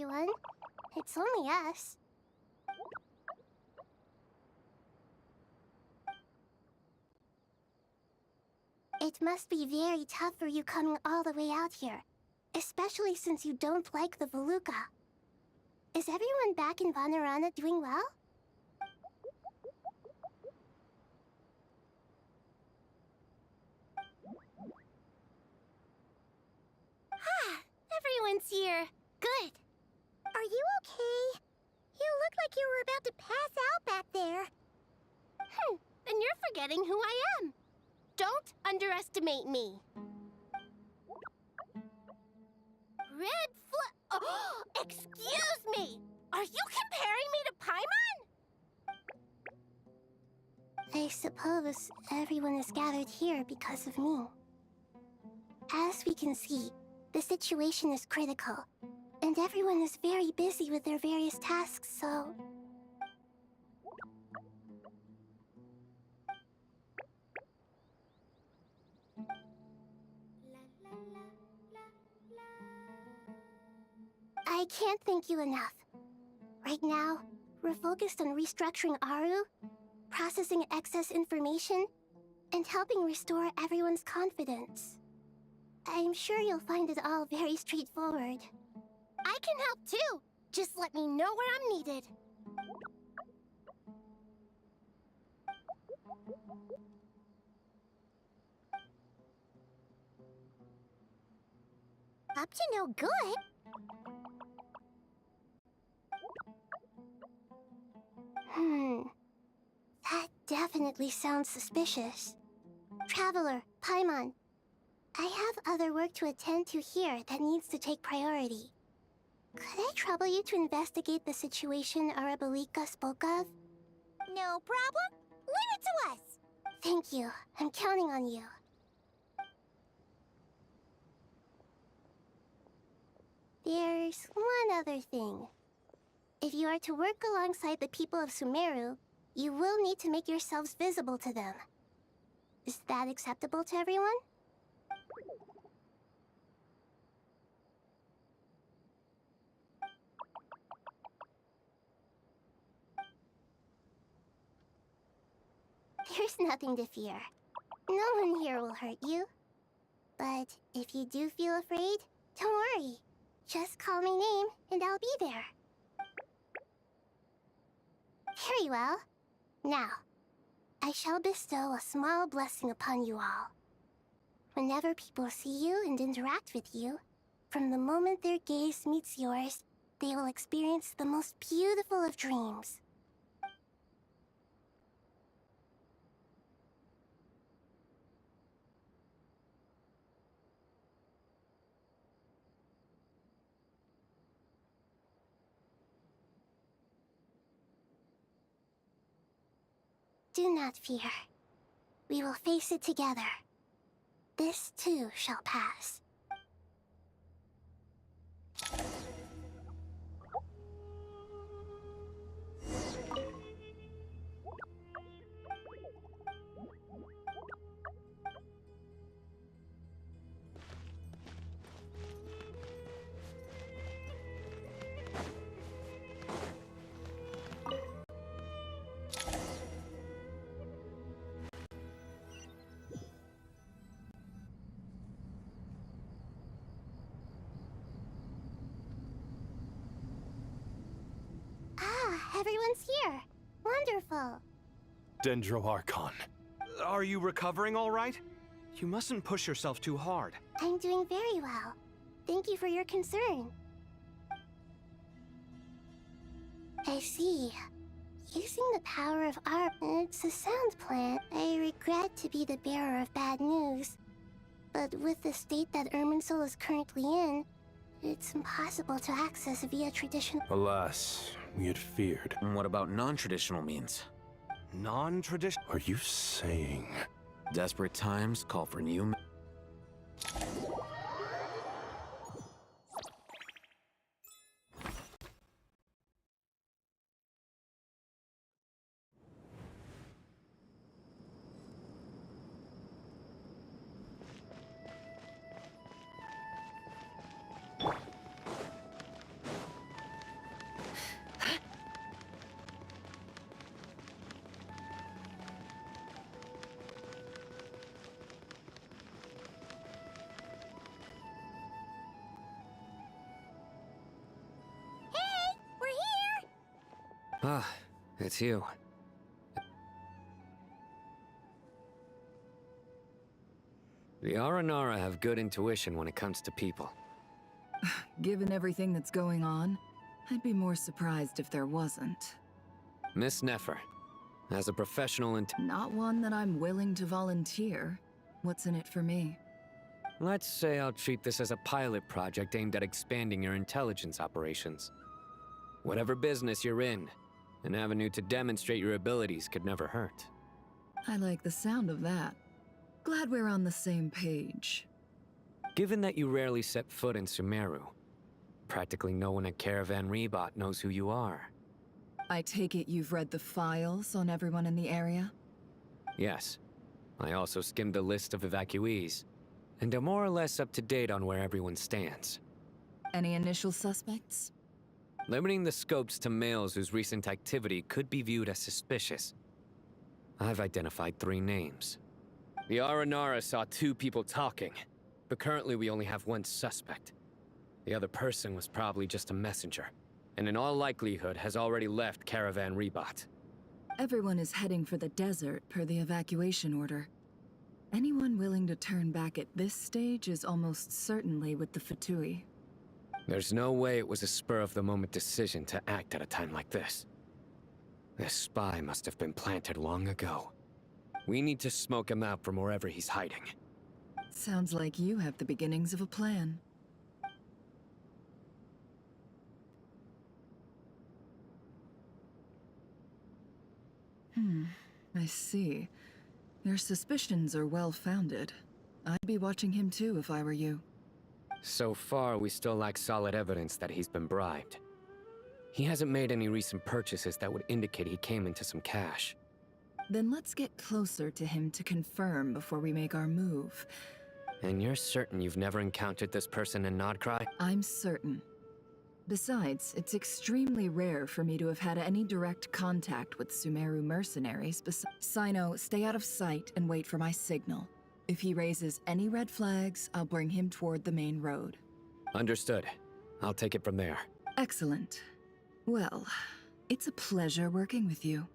everyone. It's only us. It must be very tough for you coming all the way out here, especially since you don't like the Voluka. Is everyone back in Vanarana doing well? Everyone's here. Good. Are you okay? You look like you were about to pass out back there. And you're forgetting who I am. Don't underestimate me. Red Oh, excuse me! Are you comparing me to Paimon? I suppose everyone is gathered here because of me. As we can see, the situation is critical, and everyone is very busy with their various tasks, so... I can't thank you enough. Right now, we're focused on restructuring Aru, processing excess information, and helping restore everyone's confidence. I'm sure you'll find it all very straightforward. I can help too. Just let me know where I'm needed. Up to no good? That definitely sounds suspicious. Traveler, Paimon, I have other work to attend to here that needs to take priority. Could I trouble you to investigate the situation Arabalika spoke of? No problem. Leave it to us. Thank you. I'm counting on you. There's one other thing. If you are to work alongside the people of Sumeru, you will need to make yourselves visible to them. Is that acceptable to everyone? There's nothing to fear. No one here will hurt you. But if you do feel afraid, don't worry. Just call my name and I'll be there. Very well. Now, I shall bestow a small blessing upon you all. Whenever people see you and interact with you, from the moment their gaze meets yours, they will experience the most beautiful of dreams. Do not fear. We will face it together. This too shall pass. Everyone's here. Wonderful. Dendroarchon. Are you recovering all right? You mustn't push yourself too hard. I'm doing very well. Thank you for your concern. I see. Using the power of it's a sound plan. I regret to be the bearer of bad news. But with the state that Irminsul is currently in, it's impossible to access via traditional... Alas, we had feared. And what about non-traditional means? Non-traditional? Are you saying... Desperate times call for new... Ah, it's you. The Aranara have good intuition when it comes to people. Given everything that's going on, I'd be more surprised if there wasn't. Miss Nefer, as a professional Not one that I'm willing to volunteer. What's in it for me? let's say I'll treat this as a pilot project aimed at expanding your intelligence operations. Whatever business you're in, an avenue to demonstrate your abilities could never hurt. I like the sound of that. Glad we're on the same page. Given that you rarely set foot in Sumeru, practically no one at Caravan Rebot knows who you are. I take it you've read the files on everyone in the area? Yes. I also skimmed the list of evacuees, and am more or less up to date on where everyone stands. Any initial suspects? Limiting the scopes to males whose recent activity could be viewed as suspicious. I've identified 3 names. The Aranara saw 2 people talking, but currently we only have 1 suspect. The other person was probably just a messenger, and in all likelihood has already left Caravan Rebot. Everyone is heading for the desert per the evacuation order. Anyone willing to turn back at this stage is almost certainly with the Fatui. There's no way it was a spur-of-the-moment decision to act at a time like this. This spy must have been planted long ago. We need to smoke him out from wherever he's hiding. Sounds like you have the beginnings of a plan. I see. Your suspicions are well-founded. I'd be watching him too if I were you. So far, we still lack solid evidence that he's been bribed. He hasn't made any recent purchases that would indicate he came into some cash. Then let's get closer to him to confirm before we make our move. And you're certain you've never encountered this person in Nodcry? I'm certain. Besides, it's extremely rare for me to have had any direct contact with Sumeru mercenaries. Sino, stay out of sight and wait for my signal. If he raises any red flags, I'll bring him toward the main road. Understood. I'll take it from there. Excellent. Well, it's a pleasure working with you.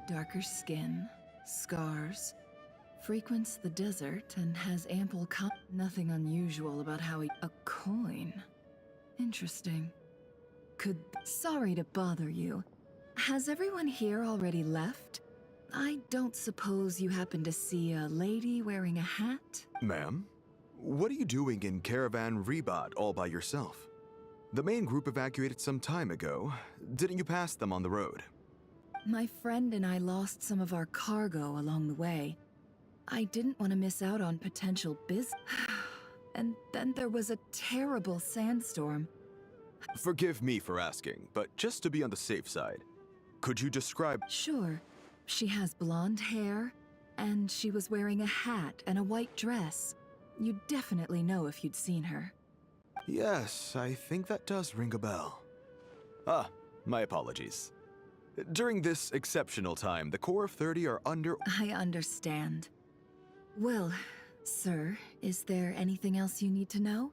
Darker skin, scars, frequents the desert and has ample nothing unusual about how he... A coin. Interesting. Sorry to bother you. Has everyone here already left? I don't suppose you happen to see a lady wearing a hat? Ma'am? What are you doing in Caravan Rebot all by yourself? The main group evacuated some time ago. Didn't you pass them on the road? My friend and I lost some of our cargo along the way. I didn't want to miss out on potential business. And then there was a terrible sandstorm. Forgive me for asking, but just to be on the safe side, could you describe... Sure. She has blonde hair, and she was wearing a hat and a white dress. You'd definitely know if you'd seen her. Yes, I think that does ring a bell. Ah, my apologies. During this exceptional time, the Core of 30 are under... I understand. Well, sir, is there anything else you need to know?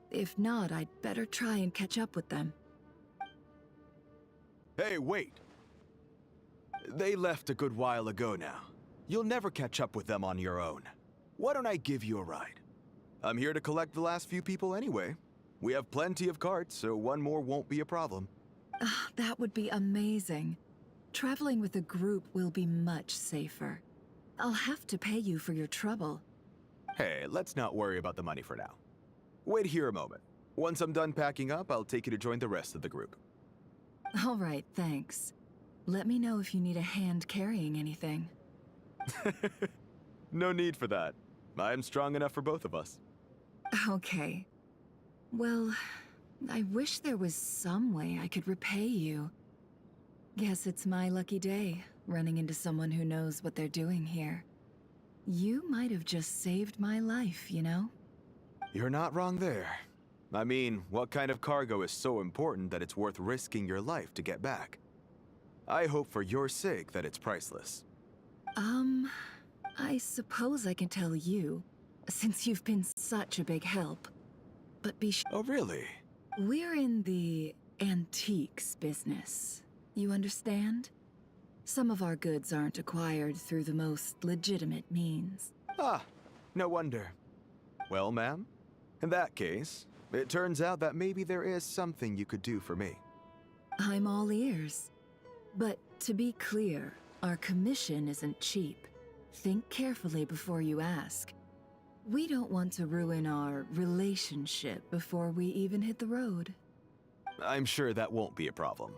If not, I'd better try and catch up with them. Hey, wait! They left a good while ago now. You'll never catch up with them on your own. Why don't I give you a ride? I'm here to collect the last few people anyway. We have plenty of carts, so one more won't be a problem. That would be amazing. Traveling with a group will be much safer. I'll have to pay you for your trouble. Hey, let's not worry about the money for now. Wait here a moment. Once I'm done packing up, I'll take you to join the rest of the group. All right, thanks. Let me know if you need a hand carrying anything. No need for that. I'm strong enough for both of us. Okay. Well, I wish there was some way I could repay you. Guess it's my lucky day, running into someone who knows what they're doing here. You might have just saved my life, you know? You're not wrong there. I mean, what kind of cargo is so important that it's worth risking your life to get back? I hope for your sake that it's priceless. I suppose I can tell you, since you've been such a big help. But Oh, really? we're in the antiques business. You understand? Some of our goods aren't acquired through the most legitimate means. Ah, no wonder. Well, ma'am, in that case, it turns out that maybe there is something you could do for me. I'm all ears. But to be clear, our commission isn't cheap. Think carefully before you ask. We don't want to ruin our relationship before we even hit the road. I'm sure that won't be a problem.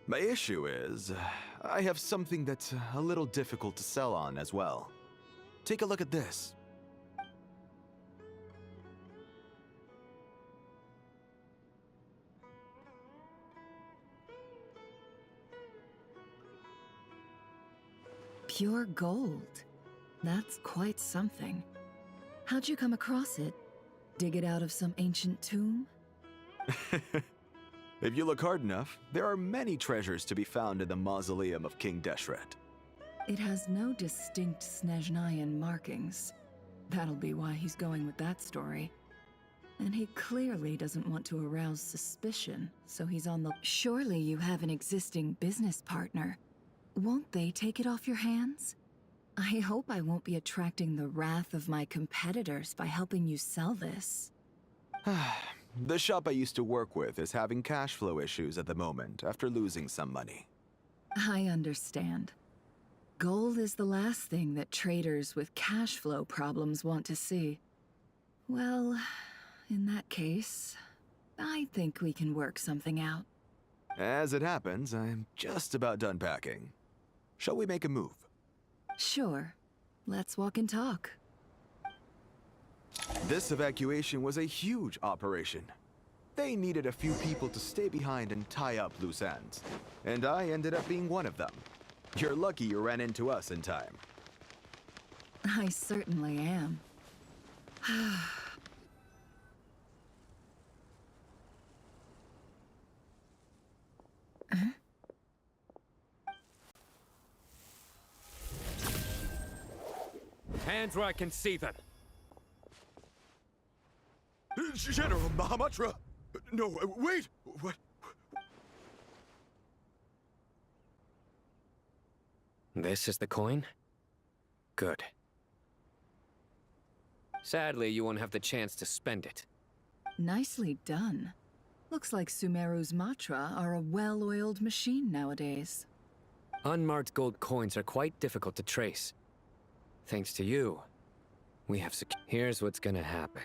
My issue is, I have something that's a little difficult to sell on as well. Take a look at this. Pure gold. That's quite something. How'd you come across it? Dig it out of some ancient tomb? If you look hard enough, there are many treasures to be found in the mausoleum of King Deshret. It has no distinct Snezhnayan markings. That'll be why he's going with that story. And he clearly doesn't want to arouse suspicion, so he's on the... Surely you have an existing business partner. Won't they take it off your hands? I hope I won't be attracting the wrath of my competitors by helping you sell this. The shop I used to work with is having cash flow issues at the moment after losing some money. I understand. Gold is the last thing that traders with cash flow problems want to see. Well, in that case, I think we can work something out. As it happens, I'm just about done packing. Shall we make a move? Sure. Let's walk and talk. This evacuation was a huge operation. They needed a few people to stay behind and tie up loose ends. And I ended up being one of them. You're lucky you ran into us in time. I certainly am. Hands where I can see them. General Mahamatra! No, wait! What? This is the coin? Good. Sadly, you won't have the chance to spend it. Nicely done. Looks like Sumeru's Matra are a well-oiled machine nowadays. Unmarked gold coins are quite difficult to trace. Thanks to you, we have Here's what's gonna happen.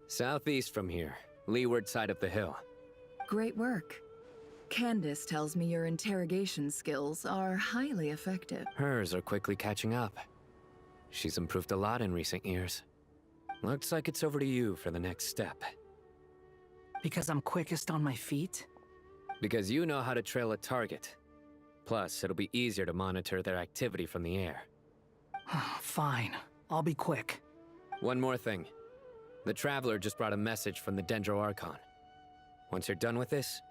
Southeast from here, leeward side of the hill. Great work. Candace tells me your interrogation skills are highly effective. Hers are quickly catching up. She's improved a lot in recent years. Looks like it's over to you for the next step. Because I'm quickest on my feet? Because you know how to trail a target. Plus, it'll be easier to monitor their activity from the air. Fine. I'll be quick. One more thing. The Traveler just brought a message from the Dendro Archon. Once you're done with this,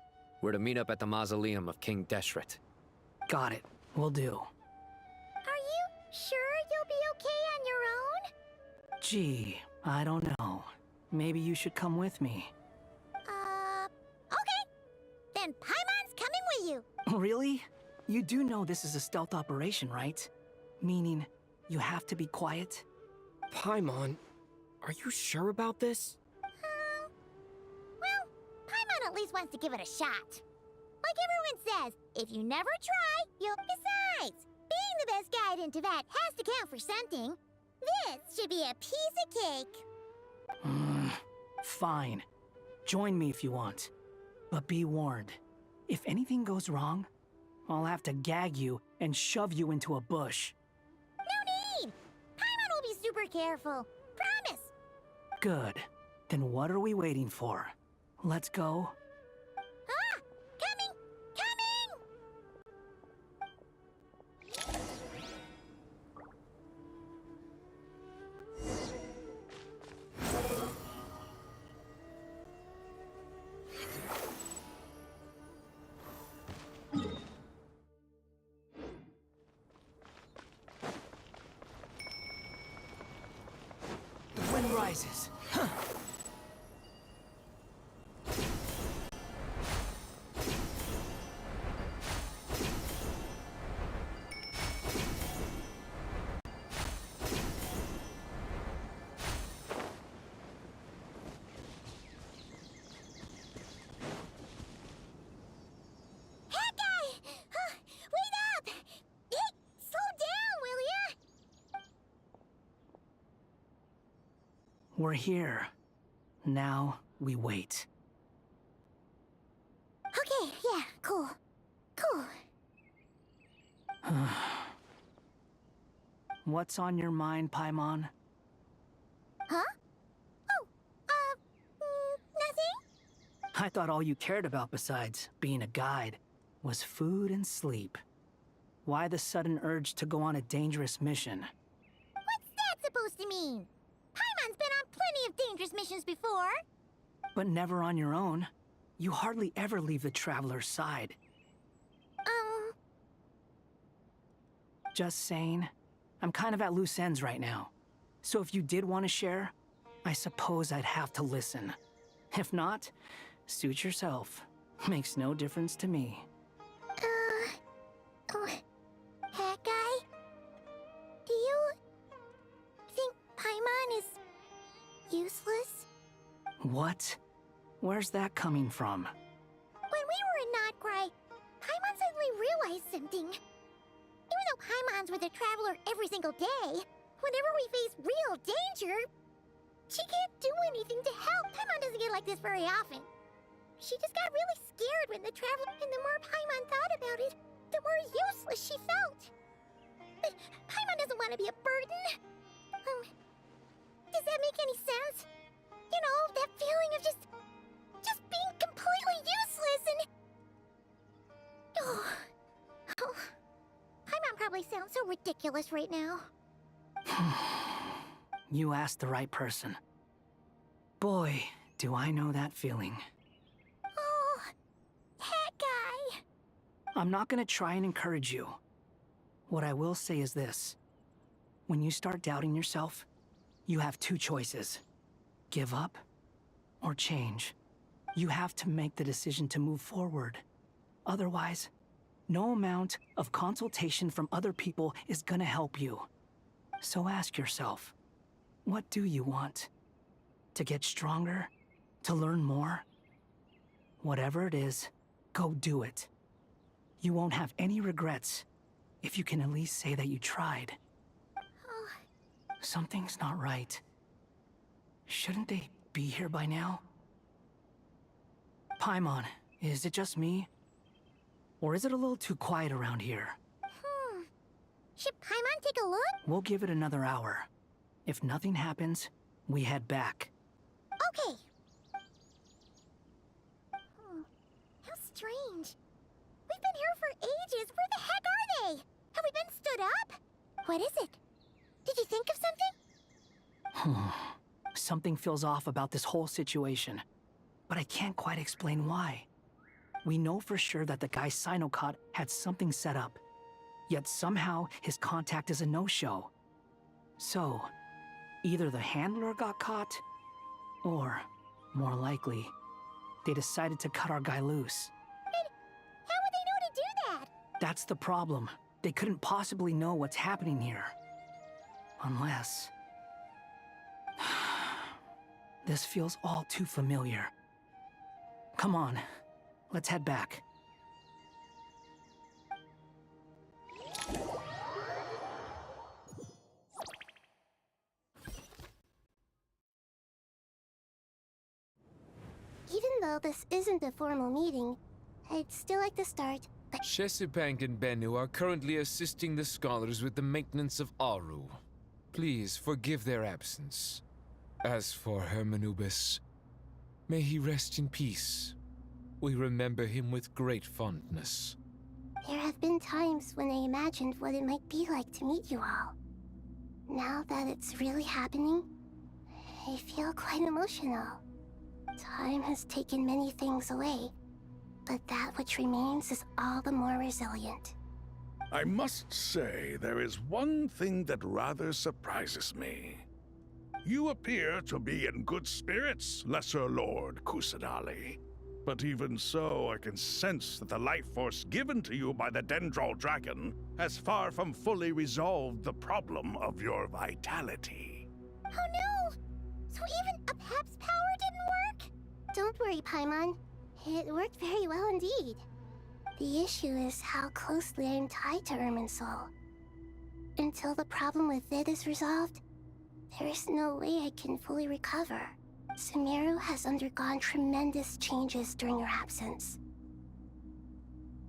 we're to meet up at the mausoleum of King Deshret. Got it. Will do. Are you sure you'll be okay on your own? Gee, I don't know. Maybe you should come with me. Okay. Then Paimon's coming with you. Really? You do know this is a stealth operation, right? Meaning, you have to be quiet? Paimon, are you sure about this? Well, Paimon at least wants to give it a shot. Like everyone says, if you never try, you'll... Besides, being the best guide into that has to count for something. This should be a piece of cake. Fine. Join me if you want. But be warned. If anything goes wrong, I'll have to gag you and shove you into a bush. No need! Paimon will be super careful. Promise! Good. Then what are we waiting for? Let's go. surprises. Huh. We're here. Now we wait. Okay, yeah, cool. Cool. What's on your mind, Paimon? Huh? Oh, nothing? I thought all you cared about besides being a guide was food and sleep. Why the sudden urge to go on a dangerous mission? What's that supposed to mean? Paimon's been on plenty of dangerous missions before. But never on your own. You hardly ever leave the Traveler's side. Just saying. I'm kind of at loose ends right now. So if you did want to share, I suppose I'd have to listen. If not, suit yourself. Makes no difference to me. That guy? Do you think Paimon is useless? What? Where's that coming from? When we were in Notcry, Paimon suddenly realized something. Even though Paimon's with a Traveler every single day, whenever we face real danger, she can't do anything to help. Paimon doesn't get like this very often. She just got really scared when the Traveler, and the more Paimon thought about it, the more useless she felt. But Paimon doesn't want to be a burden. Does that make any sense? You know, that feeling of just being completely useless and... Oh. Paimon probably sounds so ridiculous right now. You asked the right person. Boy, do I know that feeling. Oh, that guy. I'm not gonna try and encourage you. What I will say is this. When you start doubting yourself, you have two choices. Give up or change. You have to make the decision to move forward. Otherwise, no amount of consultation from other people is gonna help you. So ask yourself, what do you want? To get stronger? To learn more? Whatever it is, go do it. You won't have any regrets if you can at least say that you tried. Something's not right. Shouldn't they be here by now? Paimon, is it just me? Or is it a little too quiet around here? Should Paimon take a look? We'll give it another hour. If nothing happens, we head back. Okay. How strange. We've been here for ages. Where the heck are they? Have we been stood up? What is it? Did you think of something? Something feels off about this whole situation, but I can't quite explain why. We know for sure that the guy Sinocot had something set up, yet somehow his contact is a no-show. So, either the handler got caught, or, more likely, they decided to cut our guy loose. But how would they know to do that? That's the problem. They couldn't possibly know what's happening here. Unless... This feels all too familiar. Come on, let's head back. Even though this isn't a formal meeting, I'd still like to start by... Shesipank and Bennu are currently assisting the scholars with the maintenance of Aru. Please forgive their absence. As for Hermanubis, may he rest in peace. We remember him with great fondness. There have been times when I imagined what it might be like to meet you all. Now that it's really happening, I feel quite emotional. Time has taken many things away, but that which remains is all the more resilient. I must say, there is one thing that rather surprises me. You appear to be in good spirits, Lesser Lord Kusanali. But even so, I can sense that the life force given to you by the Dendral Dragon has far from fully resolved the problem of your vitality. Oh no! So even a Pep's power didn't work? Don't worry, Paimon. It worked very well indeed. The issue is how closely I am tied to Irminsul. Until the problem with it is resolved, there is no way I can fully recover. Sumeru has undergone tremendous changes during your absence.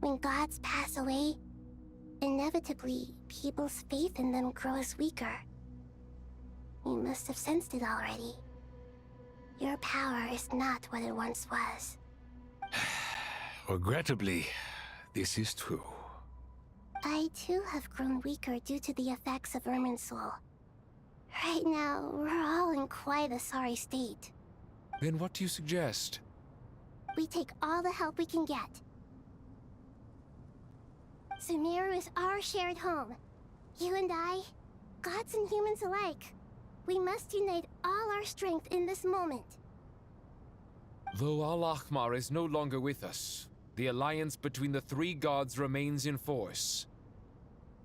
When gods pass away, inevitably, people's faith in them grows weaker. You must have sensed it already. Your power is not what it once was. Regrettably, this is true. I too have grown weaker due to the effects of Irminsul. Right now, we're all in quite a sorry state. Then what do you suggest? We take all the help we can get. Sumeru is our shared home. You and I, gods and humans alike. We must unite all our strength in this moment. Though Al-Ahmar is no longer with us, the alliance between the three gods remains in force.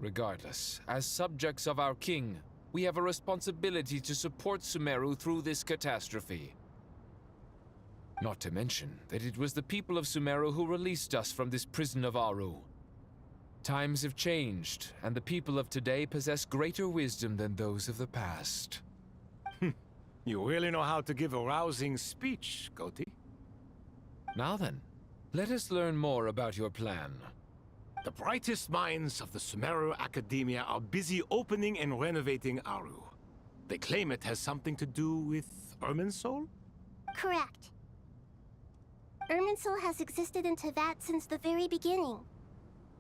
Regardless, as subjects of our king, we have a responsibility to support Sumeru through this catastrophe. Not to mention that it was the people of Sumeru who released us from this prison of Aru. Times have changed, and the people of today possess greater wisdom than those of the past. You really know how to give a rousing speech, Goti. Now then, let us learn more about your plan. The brightest minds of the Sumeru Academia are busy opening and renovating Aru. They claim it has something to do with Irminsul? Correct. Irminsul has existed in Teyvat since the very beginning.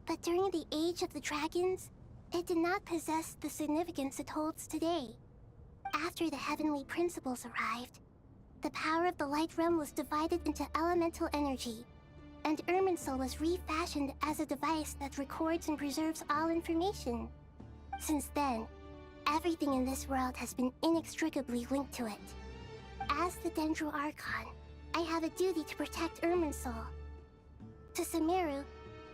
But during the Age of the Dragons, it did not possess the significance it holds today. After the heavenly principles arrived, the power of the Light Realm was divided into elemental energy, and Irminsul was refashioned as a device that records and preserves all information. Since then, everything in this world has been inextricably linked to it. As the Dendral Archon, I have a duty to protect Irminsul. To Sumeru,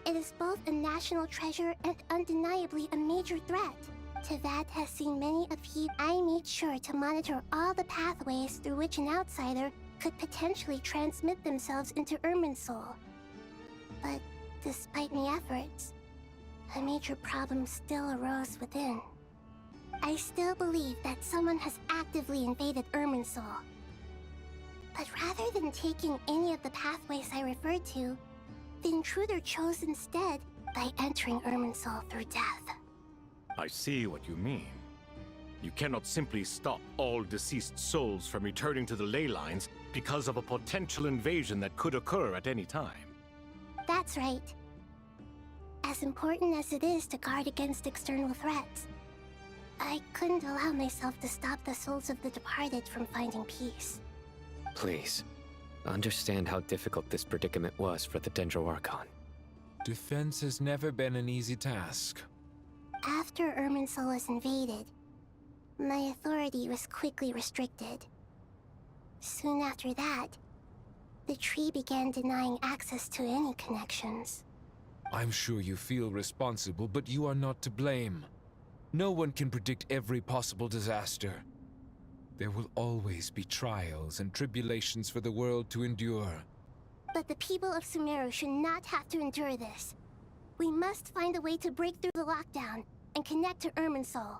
it is both a national treasure and undeniably a major threat. Teyvat has seen many upheavals. I made sure to monitor all the pathways through which an outsider could potentially transmit themselves into Irminsul. But despite my efforts, a major problem still arose within. I still believe that someone has actively invaded Irminsul. But rather than taking any of the pathways I referred to, the intruder chose instead by entering Irminsul through death. I see what you mean. You cannot simply stop all deceased souls from returning to the ley lines because of a potential invasion that could occur at any time. That's right. As important as it is to guard against external threats, I couldn't allow myself to stop the souls of the departed from finding peace. Please, understand how difficult this predicament was for the Dendral Archon. Defense has never been an easy task. After Irminsul was invaded, my authority was quickly restricted. Soon after that, the tree began denying access to any connections. I'm sure you feel responsible, but you are not to blame. No one can predict every possible disaster. There will always be trials and tribulations for the world to endure. But the people of Sumeru should not have to endure this. We must find a way to break through the lockdown and connect to Irminsul.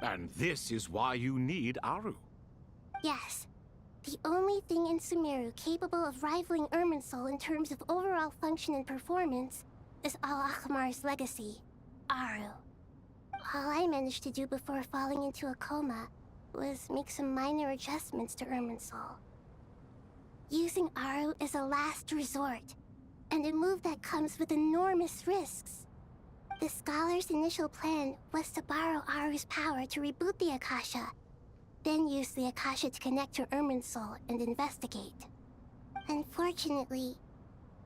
And this is why you need Aru. Yes. The only thing in Sumeru capable of rivaling Irminsul in terms of overall function and performance is Al-Ahmar's legacy, Aru. All I managed to do before falling into a coma was make some minor adjustments to Irminsul. Using Aru is a last resort, and a move that comes with enormous risks. The scholar's initial plan was to borrow Aru's power to reboot the Akasha, then use the Akasha to connect to Irminsul and investigate. Unfortunately,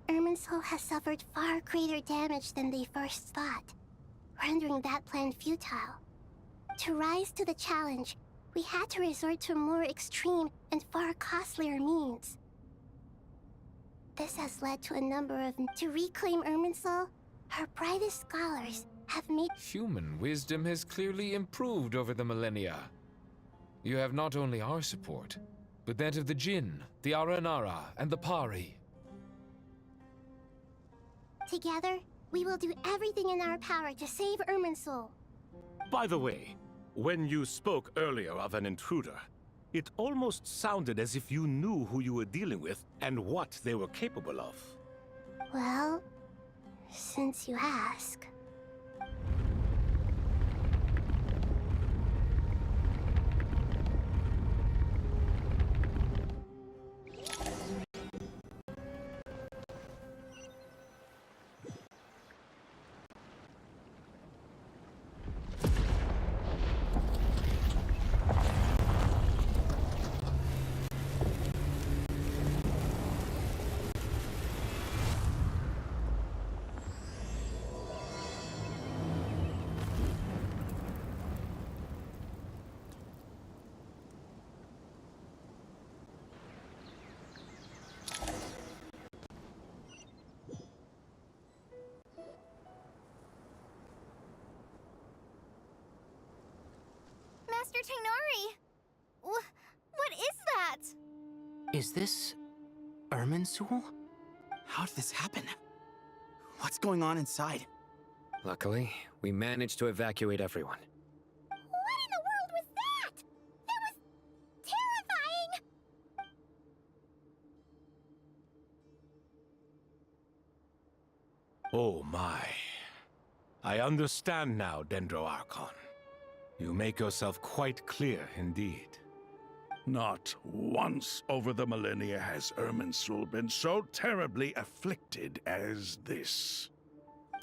Irminsul has suffered far greater damage than they first thought, rendering that plan futile. To rise to the challenge, we had to resort to more extreme and far costlier means. This has led to a number of... To reclaim Irminsul, our brightest scholars have made... Human wisdom has clearly improved over the millennia. You have not only our support, but that of the Jinn, the Aranara, and the Pari. Together, we will do everything in our power to save Irminsul. By the way, when you spoke earlier of an intruder, it almost sounded as if you knew who you were dealing with and what they were capable of. Well, since you ask... Master Tainari! What is that? Is this... Irminsul? How did this happen? What's going on inside? Luckily, we managed to evacuate everyone. What in the world was that? That was terrifying! Oh my. I understand now, Dendroarchon. You make yourself quite clear indeed. Not once over the millennia has Irminsul been so terribly afflicted as this.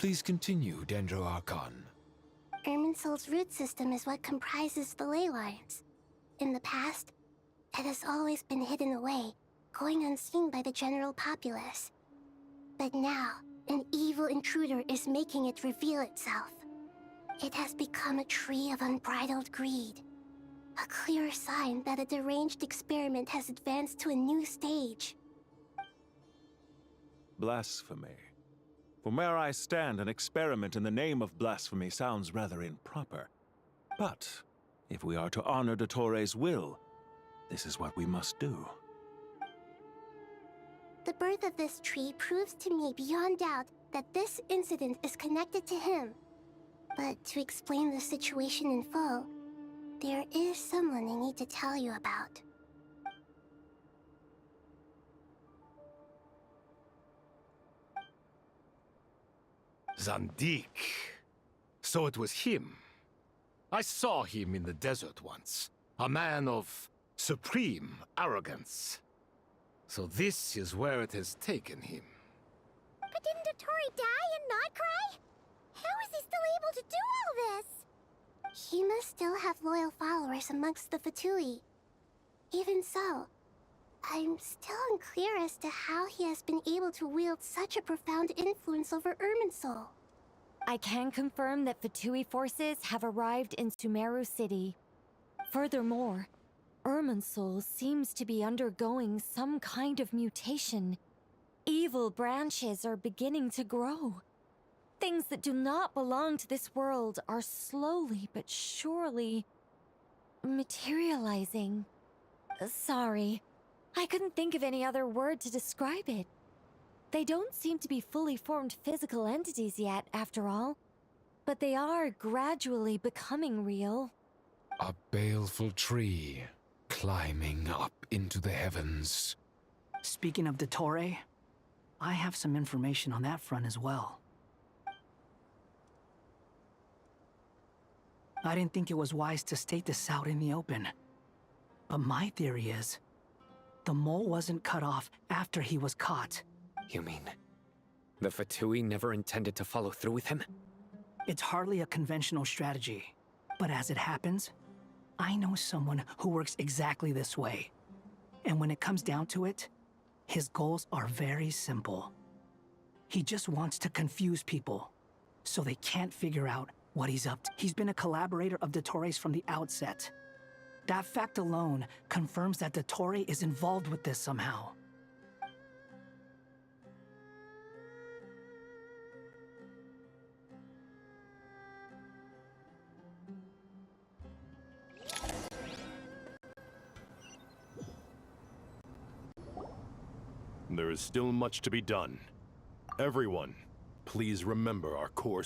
Please continue, Dendroarchon. Irminsul's root system is what comprises the ley lines. In the past, it has always been hidden away, going unseen by the general populace. But now, an evil intruder is making it reveal itself. It has become a tree of unbridled greed. A clear sign that a deranged experiment has advanced to a new stage. Blasphemy. From where I stand, an experiment in the name of blasphemy sounds rather improper. But, if we are to honor Dottores' will, this is what we must do. The birth of this tree proves to me beyond doubt that this incident is connected to him. But to explain the situation in full, there is someone I need to tell you about. Zandik. So it was him. I saw him in the desert once. A man of supreme arrogance. So this is where it has taken him. But didn't Dottore die and not cry? How is he still able to do all this? He must still have loyal followers amongst the Fatui. Even so, I'm still unclear as to how he has been able to wield such a profound influence over Irminsul. I can confirm that Fatui forces have arrived in Sumeru City. Furthermore, Irminsul seems to be undergoing some kind of mutation. Evil branches are beginning to grow. Things that do not belong to this world are slowly but surely materializing. Sorry, I couldn't think of any other word to describe it. They don't seem to be fully formed physical entities yet, after all. But they are gradually becoming real. A baleful tree, climbing up into the heavens. Speaking of Dottore, I have some information on that front as well. I didn't think it was wise to state this out in the open. But my theory is, the mole wasn't cut off after he was caught. You mean, the Fatui never intended to follow through with him? It's hardly a conventional strategy. But as it happens, I know someone who works exactly this way. And when it comes down to it, his goals are very simple. He just wants to confuse people, so they can't figure out what he's up to. He's been a collaborator of Dottore's from the outset. That fact alone confirms that Dottore is involved with this somehow. There is still much to be done. Everyone, please remember our core